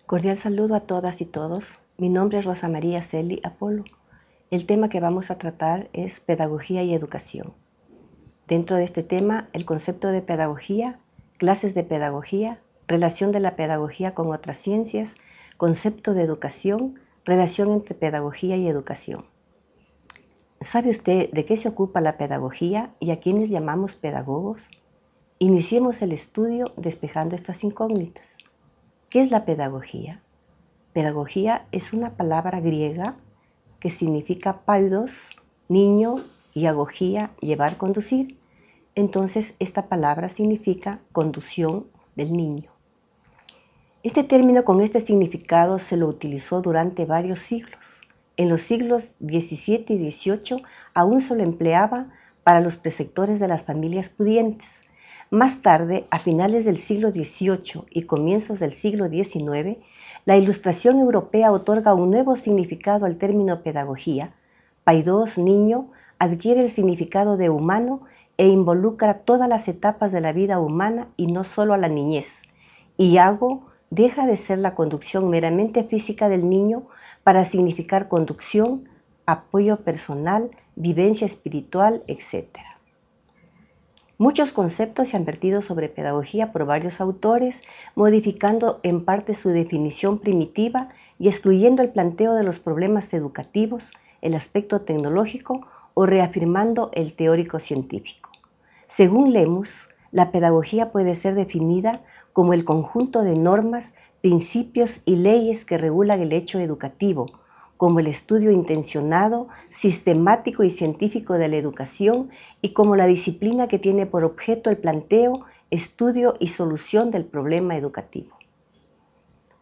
Cordial saludo a todas y todos. Mi nombre es Rosa María Celi Apolo. El tema que vamos a tratar es pedagogía y educación. Dentro de este tema, el concepto de pedagogía, clases de pedagogía, relación de la pedagogía con otras ciencias, concepto de educación, relación entre pedagogía y educación. ¿Sabe usted de qué se ocupa la pedagogía y a quiénes llamamos pedagogos? Iniciemos el estudio despejando estas incógnitas. ¿Qué es la pedagogía? Pedagogía es una palabra griega que significa paidos, niño, y agogía, llevar, conducir. Entonces, esta palabra significa conducción del niño. Este término con este significado se lo utilizó durante varios siglos. En los siglos XVII y XVIII aún se lo empleaba para los preceptores de las familias pudientes. Más tarde, a finales del siglo XVIII y comienzos del siglo XIX, la Ilustración europea otorga un nuevo significado al término pedagogía. Paidos, niño, adquiere el significado de humano e involucra todas las etapas de la vida humana y no solo a la niñez. Y ago deja de ser la conducción meramente física del niño para significar conducción, apoyo personal, vivencia espiritual, etc. Muchos conceptos se han vertido sobre pedagogía por varios autores, modificando en parte su definición primitiva y excluyendo el planteo de los problemas educativos, el aspecto tecnológico o reafirmando el teórico científico. Según Lemus, la pedagogía puede ser definida como el conjunto de normas, principios y leyes que regulan el hecho educativo, como el estudio intencionado, sistemático y científico de la educación y como la disciplina que tiene por objeto el planteo, estudio y solución del problema educativo.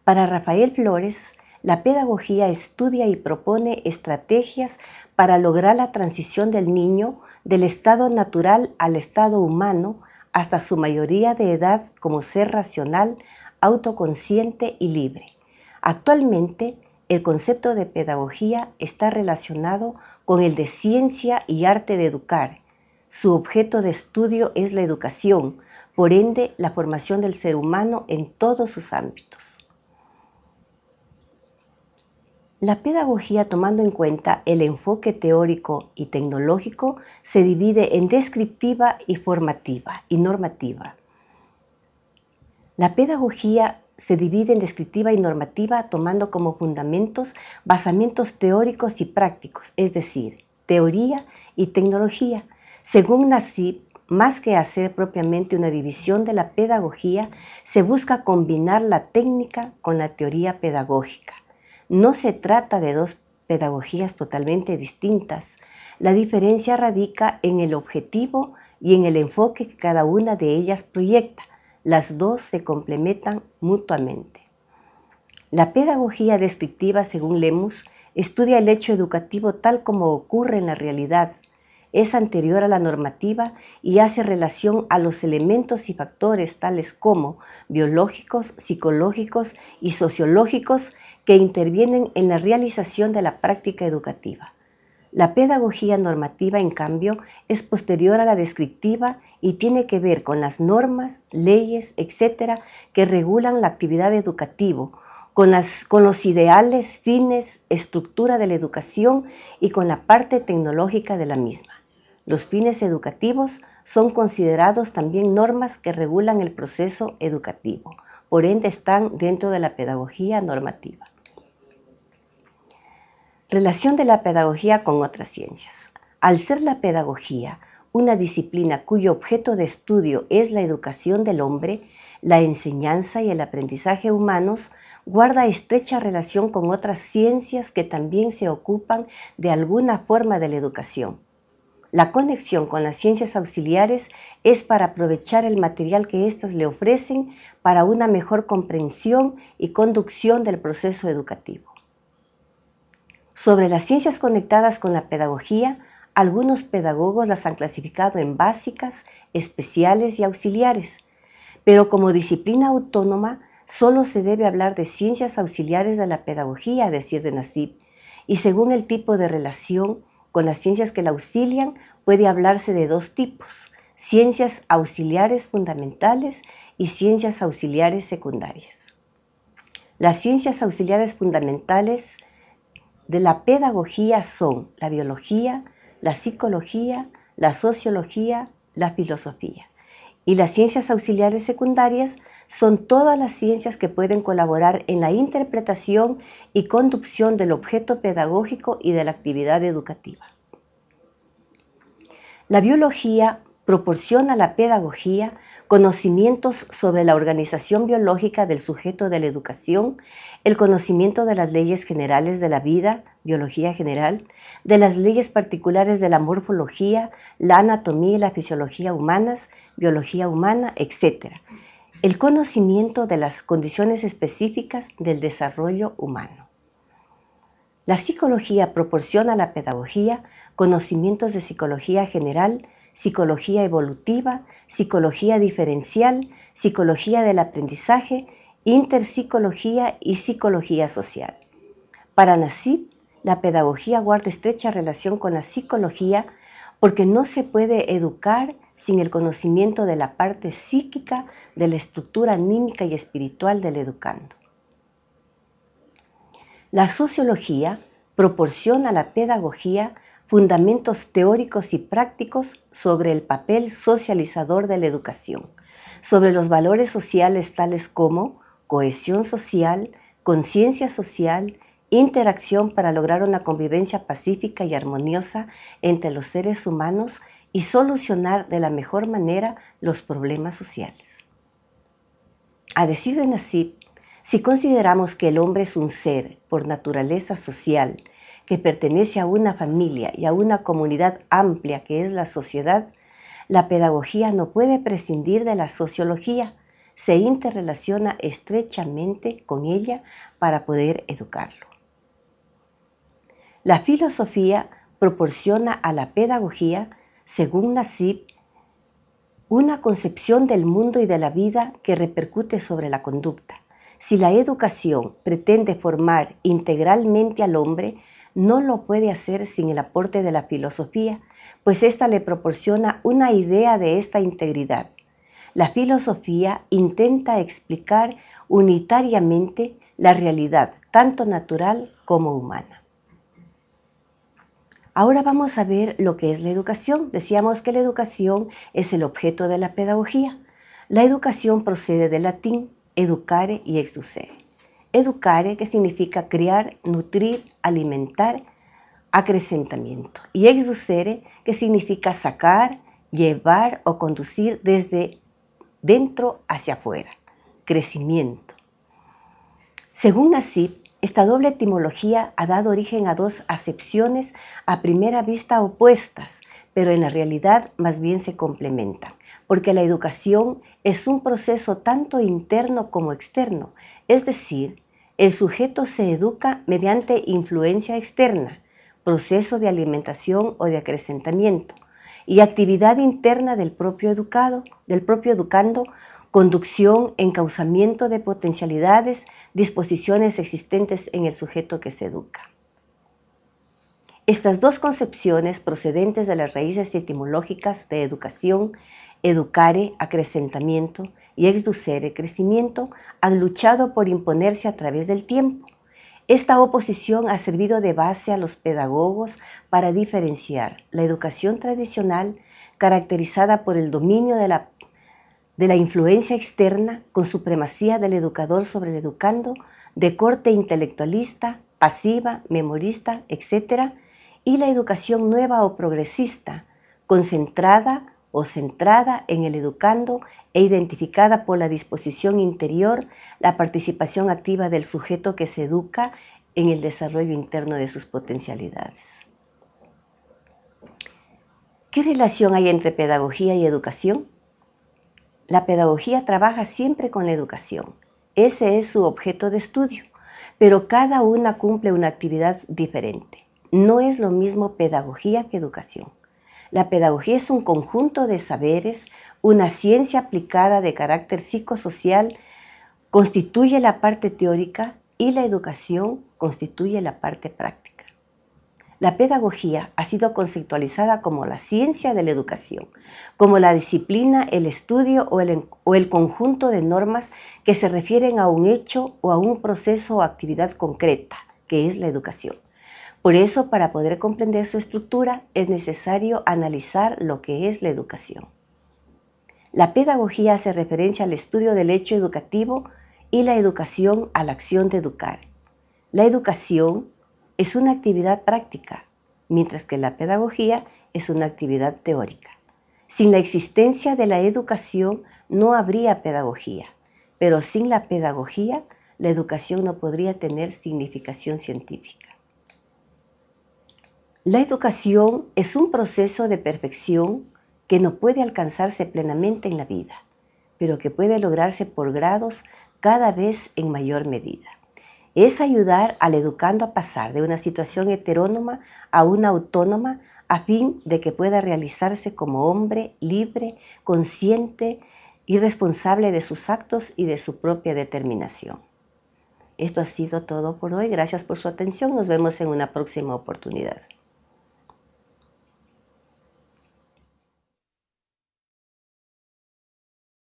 Para Rafael Flores, la pedagogía estudia y propone estrategias para lograr la transición del niño del estado natural al estado humano hasta su mayoría de edad como ser racional, autoconsciente y libre. Actualmente, el concepto de pedagogía está relacionado con el de ciencia y arte de educar. Su objeto de estudio es la educación, por ende, la formación del ser humano en todos sus ámbitos. La pedagogía, tomando en cuenta el enfoque teórico y tecnológico, se divide en descriptiva y formativa y normativa. La pedagogía se divide en descriptiva y normativa tomando como fundamentos basamientos teóricos y prácticos, es decir, teoría y tecnología. Según Nassib, más que hacer propiamente una división de la pedagogía, se busca combinar la técnica con la teoría pedagógica. No se trata de dos pedagogías totalmente distintas. La diferencia radica en el objetivo y en el enfoque que cada una de ellas proyecta. Las dos se complementan mutuamente. La pedagogía descriptiva, según Lemus, estudia el hecho educativo tal como ocurre en la realidad. Es anterior a la normativa y hace relación a los elementos y factores tales como biológicos, psicológicos y sociológicos que intervienen en la realización de la práctica educativa. La pedagogía normativa, en cambio, es posterior a la descriptiva y tiene que ver con las normas, leyes, etc., que regulan la actividad educativa, con los ideales, fines, estructura de la educación y con la parte tecnológica de la misma. Los fines educativos son considerados también normas que regulan el proceso educativo, por ende están dentro de la pedagogía normativa. Relación de la pedagogía con otras ciencias. Al ser la pedagogía una disciplina cuyo objeto de estudio es la educación del hombre, la enseñanza y el aprendizaje humanos, guarda estrecha relación con otras ciencias que también se ocupan de alguna forma de la educación. La conexión con las ciencias auxiliares es para aprovechar el material que éstas le ofrecen para una mejor comprensión y conducción del proceso educativo. Sobre las ciencias conectadas con la pedagogía, algunos pedagogos las han clasificado en básicas, especiales y auxiliares, pero como disciplina autónoma solo se debe hablar de ciencias auxiliares de la pedagogía, a decir de Nassib, y según el tipo de relación con las ciencias que la auxilian, puede hablarse de dos tipos: ciencias auxiliares fundamentales y ciencias auxiliares secundarias. Las ciencias auxiliares fundamentales de la pedagogía son la biología, la psicología, la sociología, la filosofía. Y las ciencias auxiliares secundarias son todas las ciencias que pueden colaborar en la interpretación y conducción del objeto pedagógico y de la actividad educativa. La biología proporciona a la pedagogía conocimientos sobre la organización biológica del sujeto de la educación, el conocimiento de las leyes generales de la vida, biología general, de las leyes particulares de la morfología, la anatomía y la fisiología humanas, biología humana, etc. El conocimiento de las condiciones específicas del desarrollo humano. La psicología proporciona a la pedagogía conocimientos de psicología general, psicología evolutiva, psicología diferencial, psicología del aprendizaje, interpsicología y psicología social. Para Nassib, la pedagogía guarda estrecha relación con la psicología porque no se puede educar sin el conocimiento de la parte psíquica de la estructura anímica y espiritual del educando. La sociología proporciona a la pedagogía fundamentos teóricos y prácticos sobre el papel socializador de la educación, sobre los valores sociales tales como cohesión social, conciencia social, interacción para lograr una convivencia pacífica y armoniosa entre los seres humanos y solucionar de la mejor manera los problemas sociales. A decir de Nassib, si consideramos que el hombre es un ser por naturaleza social, que pertenece a una familia y a una comunidad amplia que es la sociedad, la pedagogía no puede prescindir de la sociología, se interrelaciona estrechamente con ella para poder educarlo. La filosofía proporciona a la pedagogía, según Nassib, una concepción del mundo y de la vida que repercute sobre la conducta. Si la educación pretende formar integralmente al hombre, no lo puede hacer sin el aporte de la filosofía, pues ésta le proporciona una idea de esta integridad. La filosofía intenta explicar unitariamente la realidad, tanto natural como humana. Ahora vamos a ver lo que es la educación. Decíamos que la educación es el objeto de la pedagogía. La educación procede del latín educare y exducere. Educare, que significa criar, nutrir, alimentar, acrecentamiento. Y exducere, que significa sacar, llevar o conducir desde dentro hacia afuera, crecimiento. Según Nassib, esta doble etimología ha dado origen a dos acepciones a primera vista opuestas, pero en la realidad más bien se complementan, porque la educación es un proceso tanto interno como externo, es decir, el sujeto se educa mediante influencia externa, proceso de alimentación o de acrecentamiento, y actividad interna del propio educando, conducción, encauzamiento de potencialidades, disposiciones existentes en el sujeto que se educa. Estas dos concepciones procedentes de las raíces etimológicas de educación, educare, acrecentamiento, y exducere, crecimiento, han luchado por imponerse a través del tiempo. Esta oposición ha servido de base a los pedagogos para diferenciar la educación tradicional, caracterizada por el dominio de la influencia externa, con supremacía del educador sobre el educando, de corte intelectualista, pasiva, memorista, etc., y la educación nueva o progresista, concentrada o centrada en el educando e identificada por la disposición interior, la participación activa del sujeto que se educa en el desarrollo interno de sus potencialidades. ¿Qué relación hay entre pedagogía y educación? La pedagogía trabaja siempre con la educación. Ese es su objeto de estudio, pero cada una cumple una actividad diferente. No es lo mismo pedagogía que educación. La pedagogía es un conjunto de saberes, una ciencia aplicada de carácter psicosocial, constituye la parte teórica y la educación constituye la parte práctica. La pedagogía ha sido conceptualizada como la ciencia de la educación, como la disciplina, el estudio o el conjunto de normas que se refieren a un hecho o a un proceso o actividad concreta, que es la educación. Por eso, para poder comprender su estructura, es necesario analizar lo que es la educación. La pedagogía hace referencia al estudio del hecho educativo y la educación a la acción de educar. La educación es una actividad práctica, mientras que la pedagogía es una actividad teórica. Sin la existencia de la educación no habría pedagogía, pero sin la pedagogía la educación no podría tener significación científica. La educación es un proceso de perfección que no puede alcanzarse plenamente en la vida, pero que puede lograrse por grados cada vez en mayor medida. Es ayudar al educando a pasar de una situación heterónoma a una autónoma a fin de que pueda realizarse como hombre libre, consciente y responsable de sus actos y de su propia determinación. Esto ha sido todo por hoy. Gracias por su atención. Nos vemos en una próxima oportunidad.